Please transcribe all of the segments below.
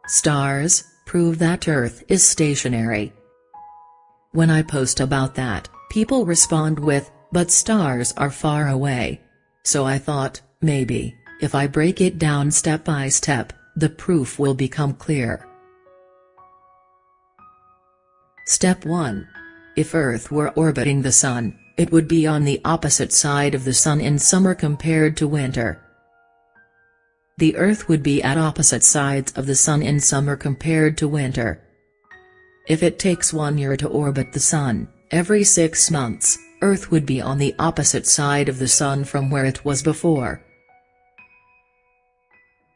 Stars prove that Earth is stationary. When I post about that, people respond with, "But stars are far away." So I thought, maybe, if I break it down step by step, the proof will become clear. Step 1. If Earth were orbiting the Sun, it would be on the opposite side of the Sun in summer compared to winter. The Earth would be at opposite sides of the Sun in summer compared to winter. If it takes 1 year to orbit the Sun, every 6 months, Earth would be on the opposite side of the Sun from where it was before.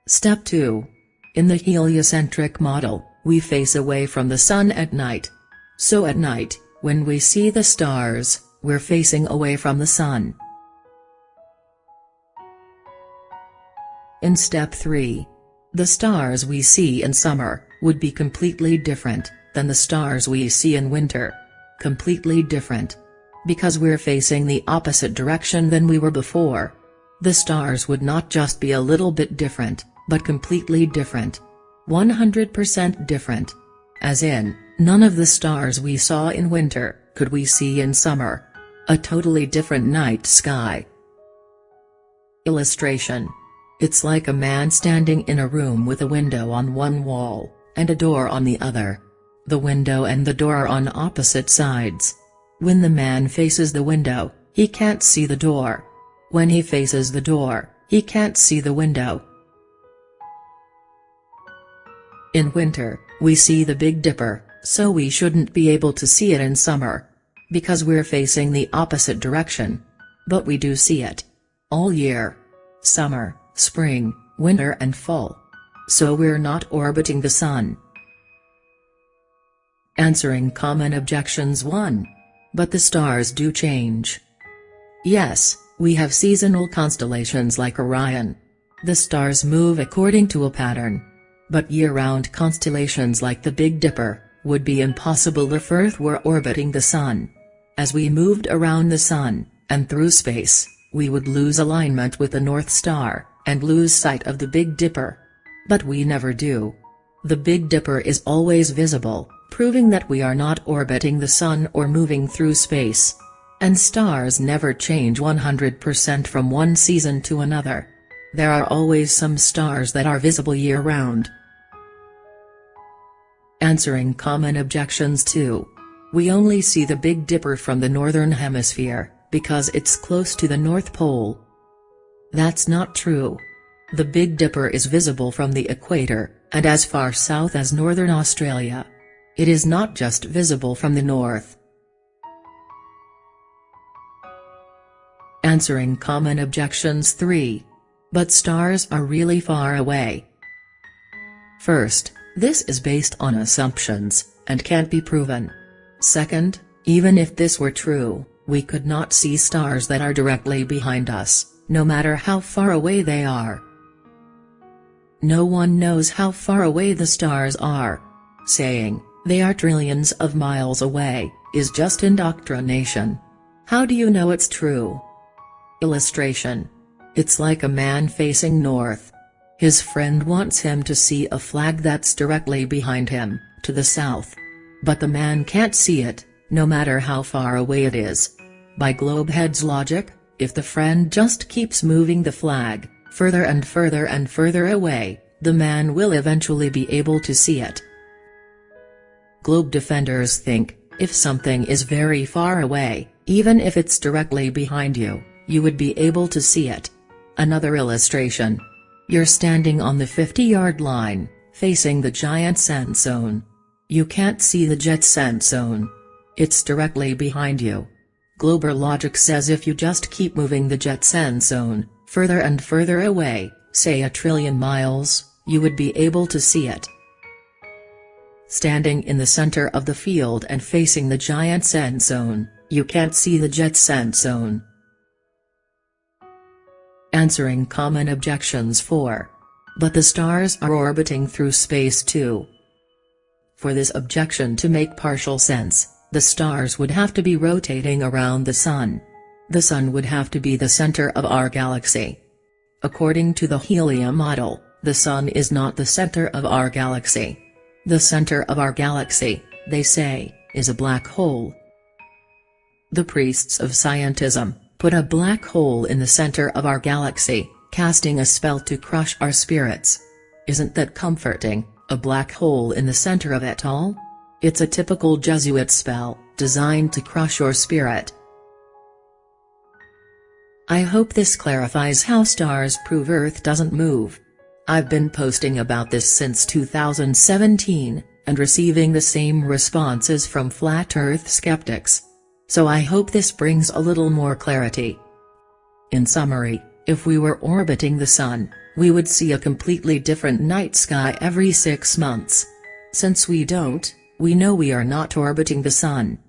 Step 2. In the heliocentric model, we face away from the Sun at night. So at night, when we see the stars, we're facing away from the Sun. In step 3. The stars we see in summer would be completely different than the stars we see in winter. Completely different. Because we're facing the opposite direction than we were before. The stars would not just be a little bit different, but completely different. 100% different. As in, none of the stars we saw in winter could we see in summer. A totally different night sky. Illustration. It's like a man standing in a room with a window on one wall, and a door on the other. The window and the door are on opposite sides. When the man faces the window, he can't see the door. When he faces the door, he can't see the window. In winter, we see the Big Dipper, so we shouldn't be able to see it in summer. Because we're facing the opposite direction. But we do see it. All year. Summer, spring, winter and fall. So we're not orbiting the Sun. Answering common objections 1. But the stars do change. Yes, we have seasonal constellations like Orion. The stars move according to a pattern. But year-round constellations like the Big Dipper would be impossible if Earth were orbiting the Sun. As we moved around the Sun, and through space, we would lose alignment with the North Star, and lose sight of the Big Dipper. But we never do. The Big Dipper is always visible, proving that we are not orbiting the Sun or moving through space. And stars never change 100% from one season to another. There are always some stars that are visible year-round. Answering common objections 2. We only see the Big Dipper from the northern hemisphere, because it's close to the North Pole. That's not true. The Big Dipper is visible from the equator, and as far south as northern Australia. It is not just visible from the north. Answering common objections 3. But stars are really far away. First, this is based on assumptions, and can't be proven. Second, even if this were true, we could not see stars that are directly behind us, no matter how far away they are. No one knows how far away the stars are. Saying, they are trillions of miles away, is just indoctrination. How do you know it's true? Illustration. It's like a man facing north. His friend wants him to see a flag that's directly behind him, to the south. But the man can't see it, no matter how far away it is. By Globehead's logic, if the friend just keeps moving the flag, further and further and further away, the man will eventually be able to see it. Globe defenders think, if something is very far away, even if it's directly behind you, you would be able to see it. Another illustration. You're standing on the 50-yard line, facing the giant sand zone. You can't see the jet sand zone. It's directly behind you. Glober logic says if you just keep moving the jet sand zone, further and further away, say 1 trillion miles, you would be able to see it. Standing in the center of the field and facing the giant sand zone, you can't see the jet sand zone. Answering common objections 4. But the stars are orbiting through space too. For this objection to make partial sense, the stars would have to be rotating around the Sun. The Sun would have to be the center of our galaxy. According to the helium model, The Sun is not the center of our galaxy. The center of our galaxy, they say, is a black hole. The priests of scientism put a black hole in the center of our galaxy, casting a spell to crush our spirits. Isn't that comforting, a black hole in the center of it all? It's a typical Jesuit spell, designed to crush your spirit. I hope this clarifies how stars prove Earth doesn't move. I've been posting about this since 2017, and receiving the same responses from flat Earth skeptics. So I hope this brings a little more clarity. In summary, if we were orbiting the Sun, we would see a completely different night sky every 6 months. Since we don't, we know we are not orbiting the Sun.